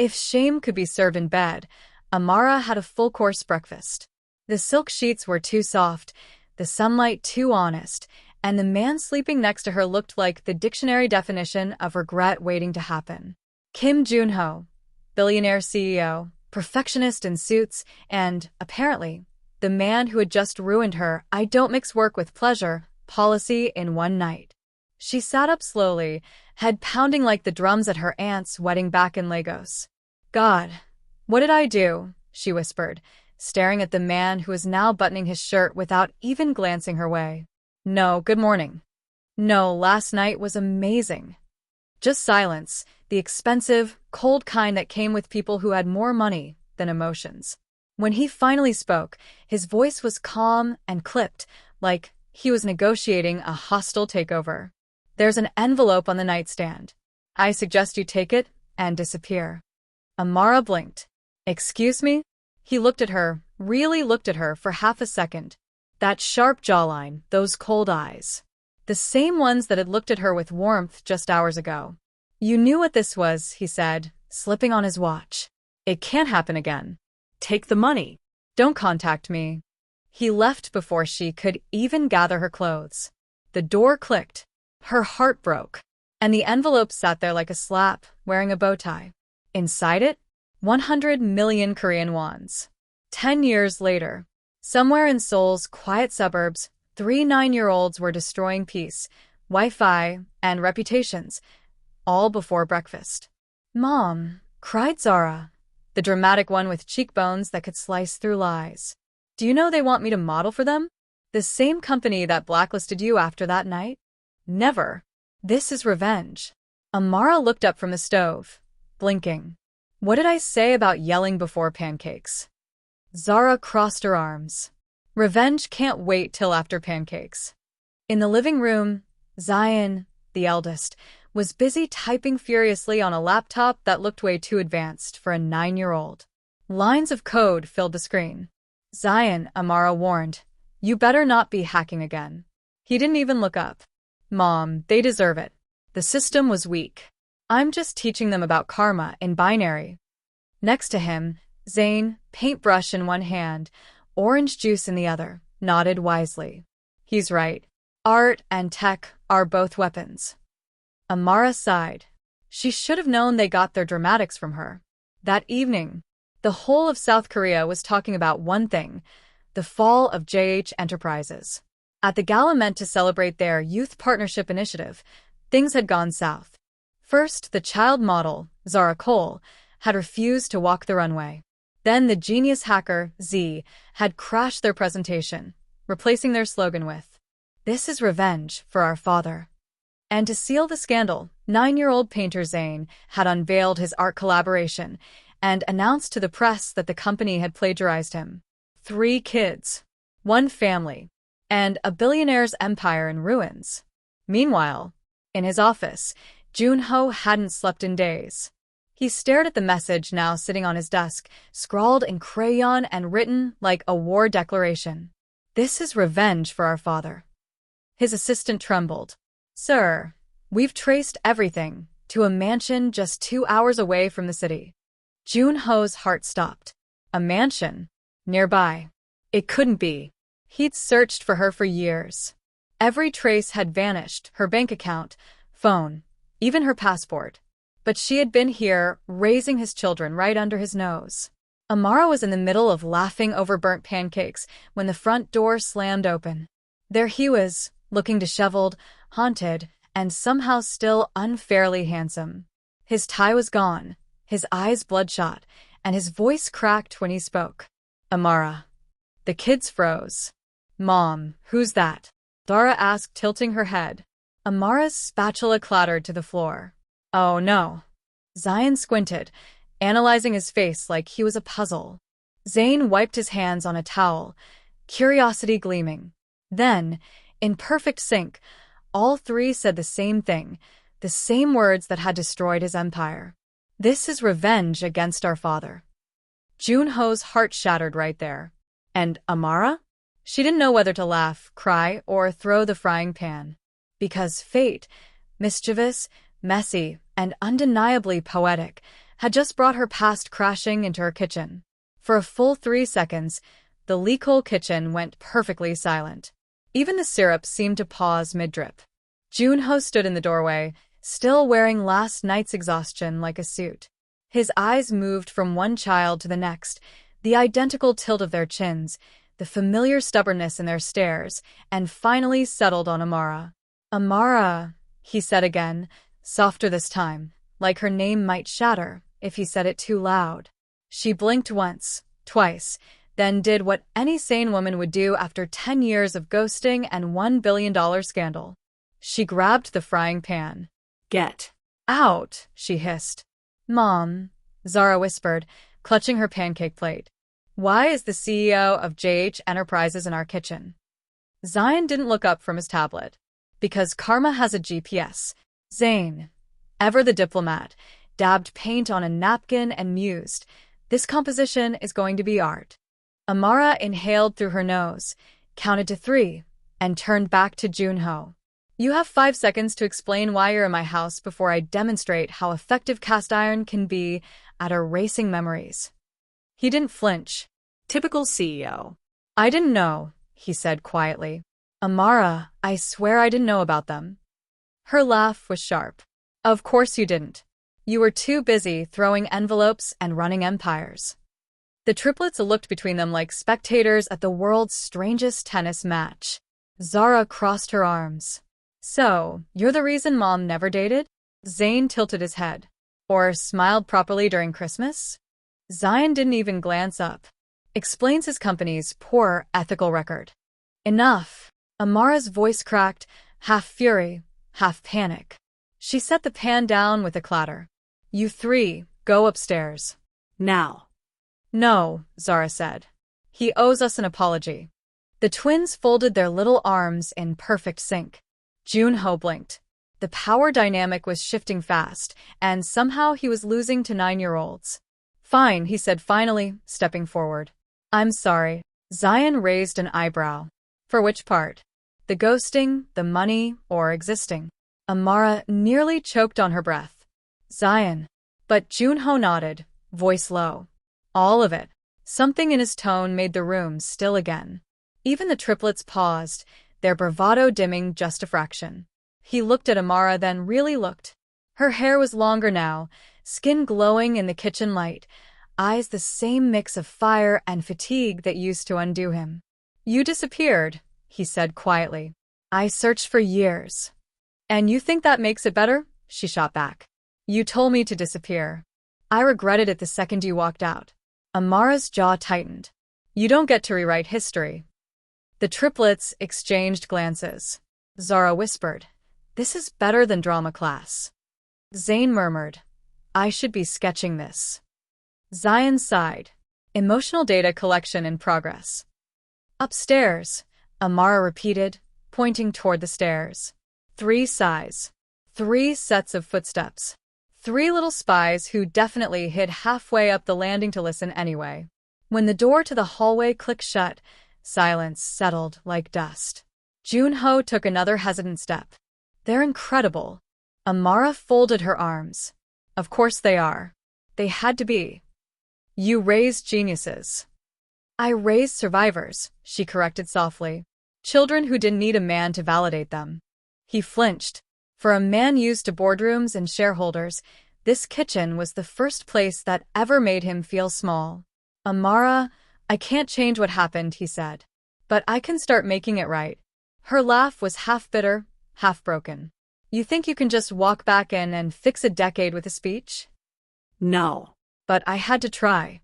If shame could be served in bed, Amara had a full-course breakfast. The silk sheets were too soft, the sunlight too honest, and the man sleeping next to her looked like the dictionary definition of regret waiting to happen. Kim Joon-Ho, billionaire CEO, perfectionist in suits, and, apparently, the man who had just ruined her "I don't mix work with pleasure" policy in one night. She sat up slowly, head pounding like the drums at her aunt's wedding back in Lagos. "God, what did I do?" she whispered, staring at the man who was now buttoning his shirt without even glancing her way. "No, good morning. No, last night was amazing." Just silence, the expensive, cold kind that came with people who had more money than emotions. When he finally spoke, his voice was calm and clipped, like he was negotiating a hostile takeover. "There's an envelope on the nightstand. I suggest you take it and disappear." Amara blinked. "Excuse me?" He looked at her, really looked at her for half a second. That sharp jawline, those cold eyes. The same ones that had looked at her with warmth just hours ago. "You knew what this was," he said, slipping on his watch. "It can't happen again. Take the money. Don't contact me." He left before she could even gather her clothes. The door clicked. Her heart broke. And the envelope sat there like a slap, wearing a bow tie. Inside it, 100 million Korean wons. 10 years later, somewhere in Seoul's quiet suburbs, 3 9-year-olds were destroying peace, Wi-Fi, and reputations, all before breakfast. "Mom," cried Zara, the dramatic one with cheekbones that could slice through lies. "Do you know they want me to model for them? The same company that blacklisted you after that night? Never. This is revenge." Amara looked up from the stove, blinking. "What did I say about yelling before pancakes?" Zara crossed her arms. "Revenge can't wait till after pancakes." In the living room, Zion, the eldest, was busy typing furiously on a laptop that looked way too advanced for a 9-year-old. Lines of code filled the screen. "Zion," Amara warned, "you better not be hacking again." He didn't even look up. "Mom, they deserve it. The system was weak. I'm just teaching them about karma in binary." Next to him, Zayn, paintbrush in one hand, orange juice in the other, nodded wisely. "He's right. Art and tech are both weapons." Amara sighed. She should have known they got their dramatics from her. That evening, the whole of South Korea was talking about one thing: the fall of JH Enterprises. At the gala meant to celebrate their youth partnership initiative, things had gone south. First, the child model, Zara Cole, had refused to walk the runway. Then the genius hacker, Z, had crashed their presentation, replacing their slogan with, "This is revenge for our father." And to seal the scandal, 9-year-old painter Zayn had unveiled his art collaboration and announced to the press that the company had plagiarized him. 3 kids, 1 family, and a billionaire's empire in ruins. Meanwhile, in his office, Joon-Ho hadn't slept in days. He stared at the message now sitting on his desk, scrawled in crayon and written like a war declaration. "This is revenge for our father." His assistant trembled. "Sir, we've traced everything to a mansion just 2 hours away from the city." Joon-Ho's heart stopped. A mansion? Nearby? It couldn't be. He'd searched for her for years. Every trace had vanished, her bank account, phone, even her passport. But she had been here, raising his children right under his nose. Amara was in the middle of laughing over burnt pancakes when the front door slammed open. There he was, looking disheveled, haunted, and somehow still unfairly handsome. His tie was gone, his eyes bloodshot, and his voice cracked when he spoke. "Amara." The kids froze. "Mom, who's that?" Dara asked, tilting her head. Amara's spatula clattered to the floor. "Oh no." Zion squinted, analyzing his face like he was a puzzle. Zayn wiped his hands on a towel, curiosity gleaming. Then, in perfect sync, all 3 said the same thing, the same words that had destroyed his empire. "This is revenge against our father." Joon-Ho's heart shattered right there. And Amara? She didn't know whether to laugh, cry, or throw the frying pan. Because fate, mischievous, messy, and undeniably poetic, had just brought her past crashing into her kitchen. For a full 3 seconds, the leakhole kitchen went perfectly silent. Even the syrup seemed to pause mid-drip. Joon-Ho stood in the doorway, still wearing last night's exhaustion like a suit. His eyes moved from one child to the next, the identical tilt of their chins, the familiar stubbornness in their stares, and finally settled on Amara. "Amara," he said again, softer this time, like her name might shatter if he said it too loud. She blinked once, twice, then did what any sane woman would do after 10 years of ghosting and $1 billion scandal. She grabbed the frying pan. "Get out," she hissed. "Mom," Zara whispered, clutching her pancake plate. "Why is the CEO of JH Enterprises in our kitchen?" Zion didn't look up from his tablet. "Because karma has a GPS." Zane, ever the diplomat, dabbed paint on a napkin and mused, "This composition is going to be art." Amara inhaled through her nose, counted to 3, and turned back to Joon-Ho. "You have 5 seconds to explain why you're in my house before I demonstrate how effective cast iron can be at erasing memories." He didn't flinch. Typical CEO. "I didn't know," he said quietly. "Amara, I swear I didn't know about them." Her laugh was sharp. "Of course you didn't. You were too busy throwing envelopes and running empires." The triplets looked between them like spectators at the world's strangest tennis match. Zara crossed her arms. "So, you're the reason Mom never dated?" Zane tilted his head. "Or smiled properly during Christmas?" Zion didn't even glance up. "Explains his company's poor ethical record." "Enough." Amara's voice cracked, half fury, half panic. She set the pan down with a clatter. "You 3, go upstairs." "Now." "No," Zara said. "He owes us an apology." The twins folded their little arms in perfect sync. Joon-Ho blinked. The power dynamic was shifting fast, and somehow he was losing to 9-year-olds. "Fine," he said finally, stepping forward. "I'm sorry." Zion raised an eyebrow. "For which part? The ghosting, the money, or existing?" Amara nearly choked on her breath. "Zion." But Joon-Ho nodded, voice low. "All of it." Something in his tone made the room still again. Even the triplets paused, their bravado dimming just a fraction. He looked at Amara, then really looked. Her hair was longer now, skin glowing in the kitchen light, eyes the same mix of fire and fatigue that used to undo him. "You disappeared," he said quietly. "I searched for years." "And you think that makes it better?" she shot back. "You told me to disappear. I regretted it the second you walked out." Amara's jaw tightened. "You don't get to rewrite history." The triplets exchanged glances. Zara whispered, "This is better than drama class." Zane murmured, "I should be sketching this." Zion sighed. "Emotional data collection in progress." "Upstairs," Amara repeated, pointing toward the stairs. 3 sighs. 3 sets of footsteps. 3 little spies who definitely hid halfway up the landing to listen anyway. When the door to the hallway clicked shut, silence settled like dust. Joon-Ho took another hesitant step. "They're incredible." Amara folded her arms. "Of course they are. They had to be." "You raised geniuses." "I raised survivors," she corrected softly. "Children who didn't need a man to validate them." He flinched. For a man used to boardrooms and shareholders, this kitchen was the first place that ever made him feel small. "Amara, I can't change what happened," he said. "But I can start making it right." Her laugh was half bitter, half broken. "You think you can just walk back in and fix a decade with a speech?" "No." "But I had to try."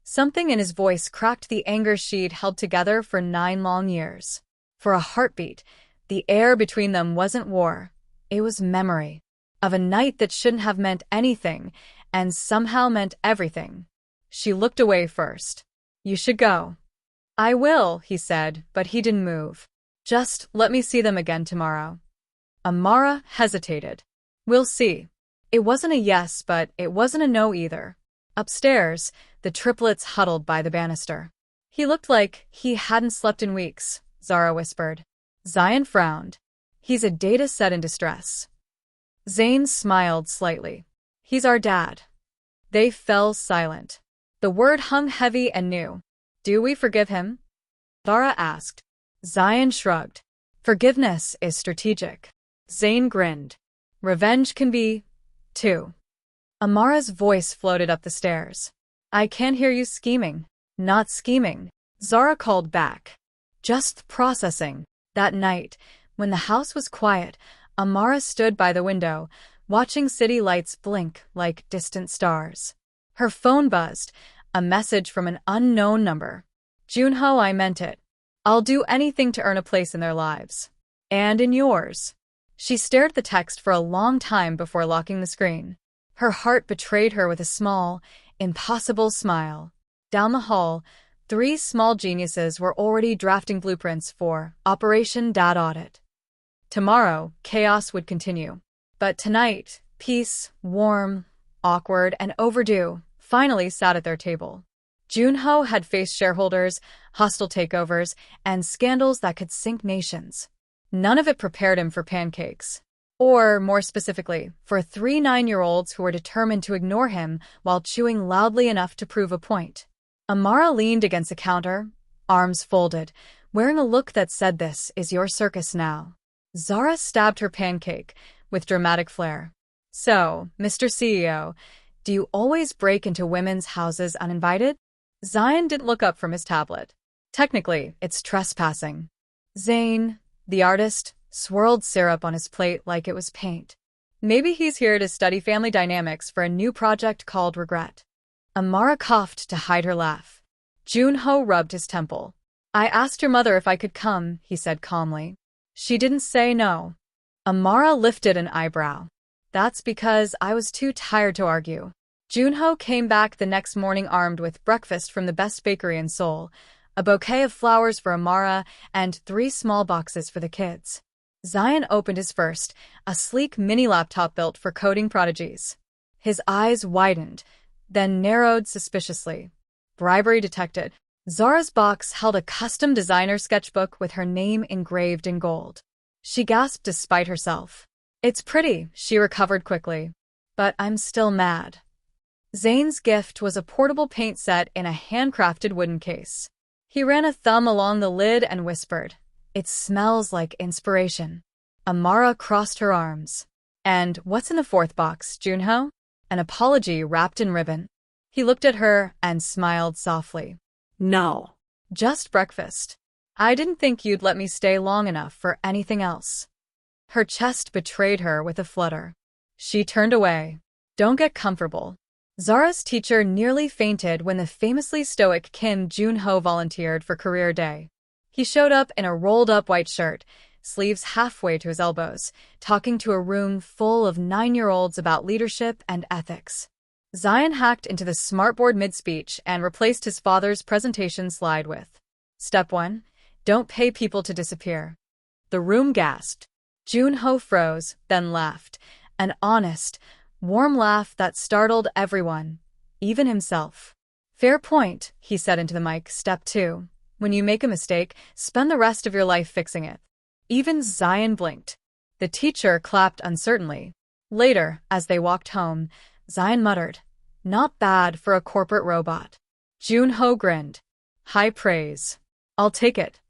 Something in his voice cracked the anger she'd held together for 9 long years. For a heartbeat, the air between them wasn't war. It was memory. Of a night that shouldn't have meant anything, and somehow meant everything. She looked away first. "You should go." "I will," he said, but he didn't move. "Just let me see them again tomorrow." Amara hesitated. "We'll see." It wasn't a yes, but it wasn't a no either. Upstairs, the triplets huddled by the banister. "He looked like he hadn't slept in weeks," Zara whispered. Zion frowned. "He's a data set in distress." Zane smiled slightly. "He's our dad." They fell silent. The word hung heavy and new. Do we forgive him? Zara asked. Zion shrugged. Forgiveness is strategic. Zayn grinned. Revenge can be, too. Amara's voice floated up the stairs. I can't hear you scheming. Not scheming, Zara called back. Just processing. That night, when the house was quiet, Amara stood by the window, watching city lights blink like distant stars. Her phone buzzed, a message from an unknown number. Joon-Ho, I meant it. I'll do anything to earn a place in their lives. And in yours. She stared at the text for a long time before locking the screen. Her heart betrayed her with a small, impossible smile. Down the hall, 3 small geniuses were already drafting blueprints for Operation Dad Audit. Tomorrow, chaos would continue. But tonight, peace, warm, awkward, and overdue, finally sat at their table. Joon-Ho had faced shareholders, hostile takeovers, and scandals that could sink nations. None of it prepared him for pancakes. Or, more specifically, for 3 9-year-olds who were determined to ignore him while chewing loudly enough to prove a point. Amara leaned against the counter, arms folded, wearing a look that said, "This is your circus now." Zara stabbed her pancake, with dramatic flair. So, Mr. CEO, do you always break into women's houses uninvited? Zion didn't look up from his tablet. Technically, it's trespassing. Zayn, the artist, swirled syrup on his plate like it was paint. Maybe he's here to study family dynamics for a new project called Regret. Amara coughed to hide her laugh. Joon-Ho rubbed his temple. I asked your mother if I could come, he said calmly. She didn't say no. Amara lifted an eyebrow. That's because I was too tired to argue. Joon-Ho came back the next morning armed with breakfast from the best bakery in Seoul, a bouquet of flowers for Amara, and 3 small boxes for the kids. Zion opened his first, a sleek mini laptop built for coding prodigies. His eyes widened, then narrowed suspiciously. Bribery detected. Zara's box held a custom designer sketchbook with her name engraved in gold. She gasped despite herself. It's pretty, she recovered quickly. But I'm still mad. Zayn's gift was a portable paint set in a handcrafted wooden case. He ran a thumb along the lid and whispered, It smells like inspiration. Amara crossed her arms. And what's in the 4th box, Joon-Ho? An apology wrapped in ribbon. He looked at her and smiled softly. No. Just breakfast. I didn't think you'd let me stay long enough for anything else. Her chest betrayed her with a flutter. She turned away. Don't get comfortable. Zara's teacher nearly fainted when the famously stoic Kim Joon-Ho volunteered for career day. He showed up in a rolled-up white shirt, sleeves halfway to his elbows, talking to a room full of 9-year-olds about leadership and ethics. Zion hacked into the smartboard mid-speech and replaced his father's presentation slide with, Step 1. Don't pay people to disappear. The room gasped. Joon-Ho froze, then laughed. An honest, warm laugh that startled everyone, even himself. Fair point, he said into the mic. Step 2. When you make a mistake, spend the rest of your life fixing it. Even Zion blinked. The teacher clapped uncertainly. Later, as they walked home, Zion muttered, Not bad for a corporate robot. Joon-Ho grinned. High praise. I'll take it.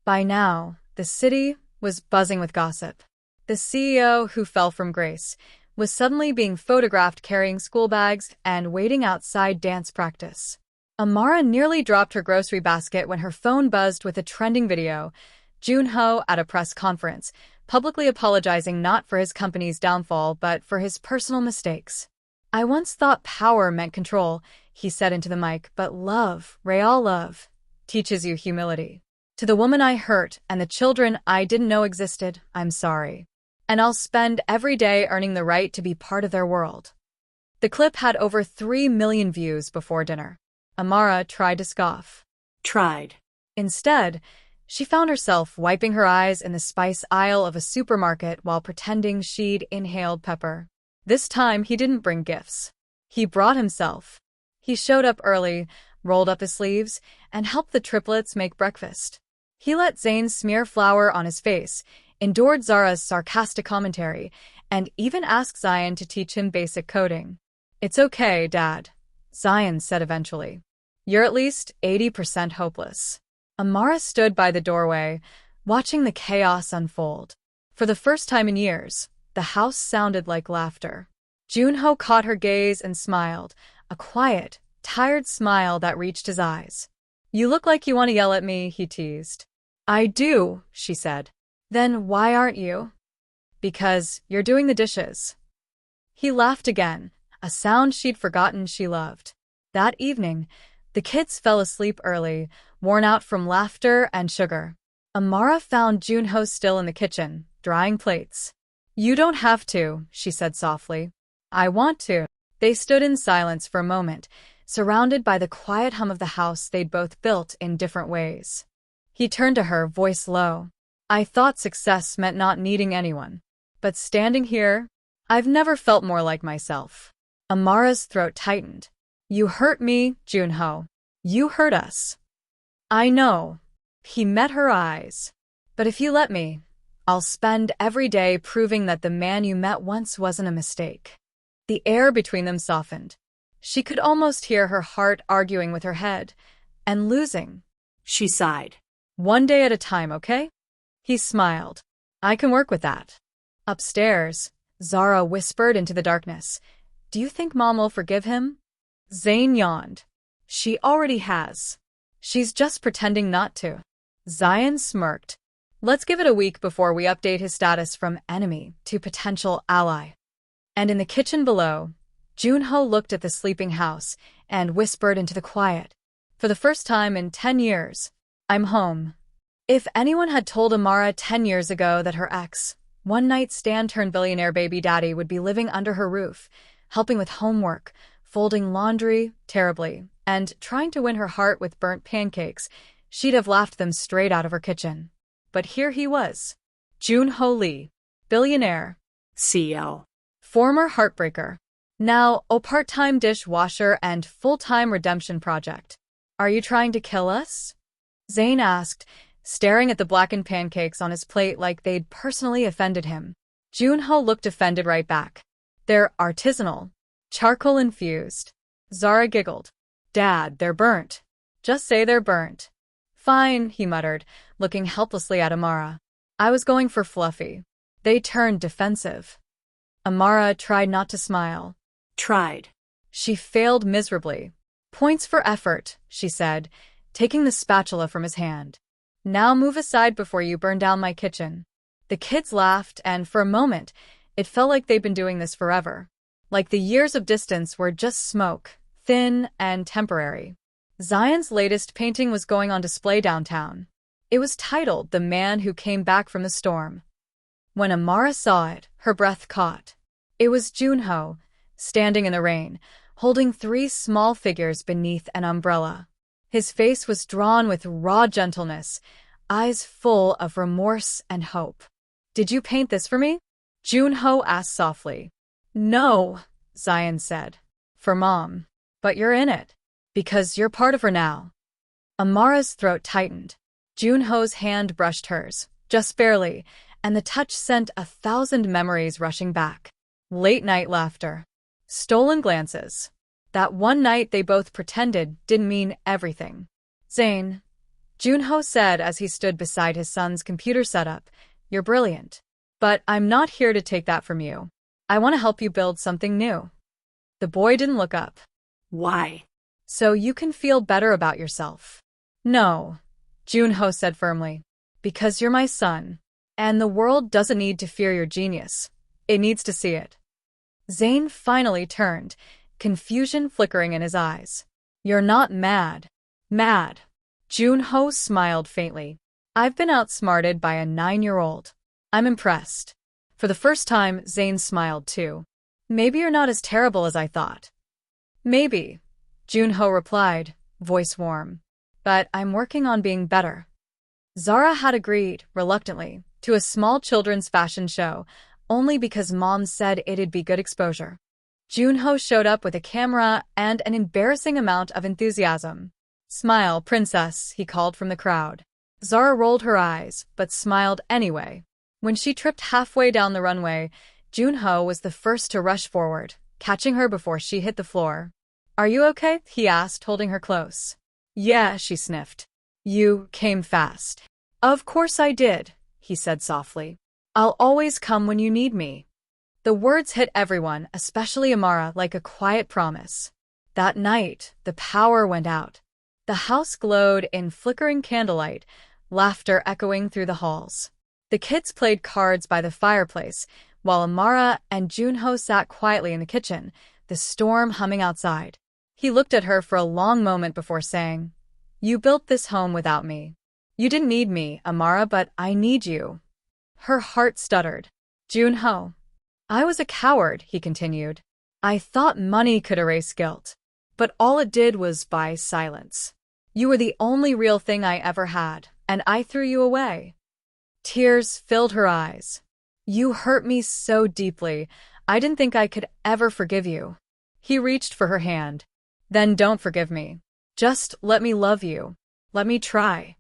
By now, the city was buzzing with gossip. The CEO, who fell from grace, was suddenly being photographed carrying school bags and waiting outside dance practice. Amara nearly dropped her grocery basket when her phone buzzed with a trending video. Joon-Ho at a press conference, publicly apologizing not for his company's downfall but for his personal mistakes. I once thought power meant control, he said into the mic, but love, real love, teaches you humility. To the woman I hurt and the children I didn't know existed, I'm sorry. And I'll spend every day earning the right to be part of their world. The clip had over 3 million views before dinner. Amara tried to scoff. Tried. Instead, she found herself wiping her eyes in the spice aisle of a supermarket while pretending she'd inhaled pepper. This time, he didn't bring gifts. He brought himself. He showed up early, rolled up his sleeves, and helped the triplets make breakfast. He let Zayn smear flour on his face, endured Zara's sarcastic commentary, and even asked Zion to teach him basic coding. It's okay, Dad, Zion said eventually. You're at least 80% hopeless. Amara stood by the doorway, watching the chaos unfold. For the first time in years, the house sounded like laughter. Joon-Ho caught her gaze and smiled, a quiet, tired smile that reached his eyes. You look like you want to yell at me, he teased. I do, she said. Then why aren't you? Because you're doing the dishes. He laughed again, a sound she'd forgotten she loved. That evening, the kids fell asleep early, worn out from laughter and sugar. Amara found Joon-Ho still in the kitchen, drying plates. You don't have to, she said softly. I want to. They stood in silence for a moment, surrounded by the quiet hum of the house they'd both built in different ways. He turned to her, voice low. I thought success meant not needing anyone. But standing here, I've never felt more like myself. Amara's throat tightened. You hurt me, Joon-Ho. You hurt us. I know. He met her eyes. But if you let me, I'll spend every day proving that the man you met once wasn't a mistake. The air between them softened. She could almost hear her heart arguing with her head, and losing. She sighed. One day at a time, okay? He smiled. I can work with that. Upstairs, Zara whispered into the darkness. Do you think Mom will forgive him? Zayn yawned. She already has. She's just pretending not to. Zion smirked. Let's give it a week before we update his status from enemy to potential ally. And in the kitchen below, Joon-Ho looked at the sleeping house and whispered into the quiet. For the first time in 10 years, I'm home. If anyone had told Amara 10 years ago that her ex, one-night-stand turned billionaire baby daddy would be living under her roof, helping with homework, folding laundry terribly, and trying to win her heart with burnt pancakes, she'd have laughed them straight out of her kitchen. But here he was. Joon-Ho Lee, billionaire, CEO, former heartbreaker, now a part-time dishwasher and full-time redemption project. Are you trying to kill us? Zayn asked, staring at the blackened pancakes on his plate like they'd personally offended him. Joon-Ho looked offended right back. They're artisanal, charcoal-infused. Zara giggled. Dad, they're burnt. Just say they're burnt. Fine, he muttered, looking helplessly at Amara. I was going for fluffy. They turned defensive. Amara tried not to smile. Tried. She failed miserably. Points for effort, she said, taking the spatula from his hand. Now move aside before you burn down my kitchen. The kids laughed, and for a moment, it felt like they'd been doing this forever. Like the years of distance were just smoke, thin and temporary. Zion's latest painting was going on display downtown. It was titled The Man Who Came Back from the Storm. When Amara saw it, her breath caught. It was Joon-Ho, standing in the rain, holding 3 small figures beneath an umbrella. His face was drawn with raw gentleness, eyes full of remorse and hope. Did you paint this for me? Joon-Ho asked softly. No, Zion said. For Mom. But you're in it. Because you're part of her now. Amara's throat tightened. Joon-Ho's hand brushed hers, just barely, and the touch sent 1,000 memories rushing back. Late-night laughter. Stolen glances. That one night they both pretended didn't mean everything. Zayn, Joon-Ho said as he stood beside his son's computer setup, you're brilliant. But I'm not here to take that from you. I want to help you build something new. The boy didn't look up. Why? So you can feel better about yourself. No, Joon-Ho said firmly. Because you're my son. And the world doesn't need to fear your genius. It needs to see it. Zayn finally turned, confusion flickering in his eyes. You're not mad. Mad. Joon-Ho smiled faintly. I've been outsmarted by a 9-year-old. I'm impressed. For the first time, Zayn smiled too. Maybe you're not as terrible as I thought. Maybe, Joon-Ho replied, voice warm. But I'm working on being better. Zara had agreed, reluctantly, to a small children's fashion show, only because Mom said it'd be good exposure. Joon-Ho showed up with a camera and an embarrassing amount of enthusiasm. Smile, princess, he called from the crowd. Zara rolled her eyes, but smiled anyway. When she tripped halfway down the runway, Joon-Ho was the first to rush forward, catching her before she hit the floor. "Are you okay?" he asked, holding her close. "Yeah," she sniffed. "You came fast." "Of course I did," he said softly. "I'll always come when you need me." The words hit everyone, especially Amara, like a quiet promise. That night, the power went out. The house glowed in flickering candlelight, laughter echoing through the halls. The kids played cards by the fireplace, while Amara and Joon-Ho sat quietly in the kitchen, the storm humming outside. He looked at her for a long moment before saying, "You built this home without me. You didn't need me, Amara, but I need you." Her heart stuttered. "Joon-Ho, I was a coward," he continued. "I thought money could erase guilt. But all it did was buy silence. You were the only real thing I ever had, and I threw you away." Tears filled her eyes. "You hurt me so deeply. I didn't think I could ever forgive you." He reached for her hand. "Then don't forgive me. Just let me love you. Let me try."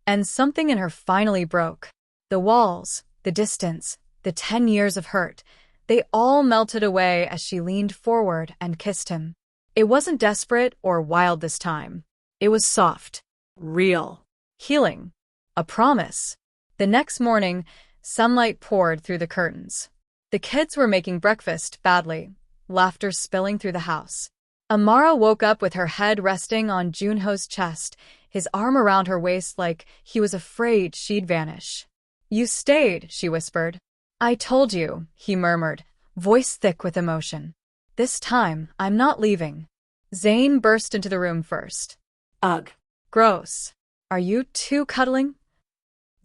And something in her finally broke. The walls, the distance, the 10 years of hurt, they all melted away as she leaned forward and kissed him. It wasn't desperate or wild this time. It was soft, Real. healing, a promise. The next morning, sunlight poured through the curtains. The kids were making breakfast badly, laughter spilling through the house. Amara woke up with her head resting on Joon-Ho's chest, his arm around her waist like he was afraid she'd vanish. "You stayed," she whispered. "I told you," he murmured, voice thick with emotion. "This time, I'm not leaving." Zayn burst into the room first. Ugh. "Gross. Are you two cuddling?"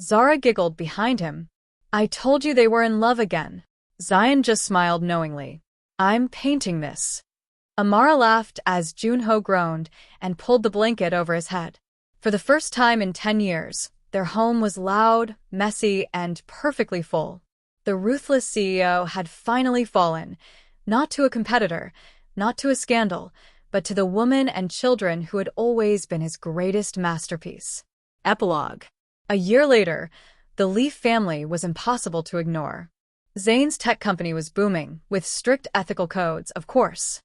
Zara giggled behind him. "I told you they were in love again." Zayn just smiled knowingly. "I'm painting this." Amara laughed as Joon-Ho groaned and pulled the blanket over his head. For the first time in 10 years, their home was loud, messy, and perfectly full. The ruthless CEO had finally fallen, not to a competitor, not to a scandal, but to the woman and children who had always been his greatest masterpiece. Epilogue. A year later, the Leaf family was impossible to ignore. Zayn's tech company was booming, with strict ethical codes, of course.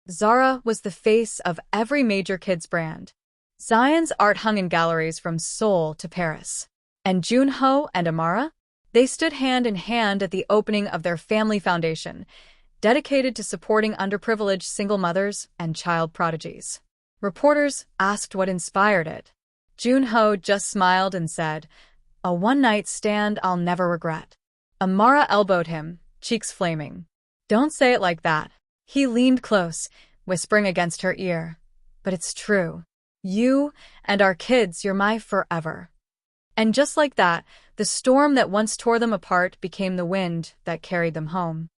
Zara was the face of every major kids brand. Zion's art hung in galleries from Seoul to Paris. And Joon-Ho and Amara? They stood hand in hand at the opening of their family foundation, dedicated to supporting underprivileged single mothers and child prodigies. Reporters asked what inspired it. Joon-Ho just smiled and said, "A one-night stand I'll never regret." Amara elbowed him, cheeks flaming. "Don't say it like that." He leaned close, whispering against her ear. "But it's true. You and our kids, you're my forever." And just like that, the storm that once tore them apart became the wind that carried them home.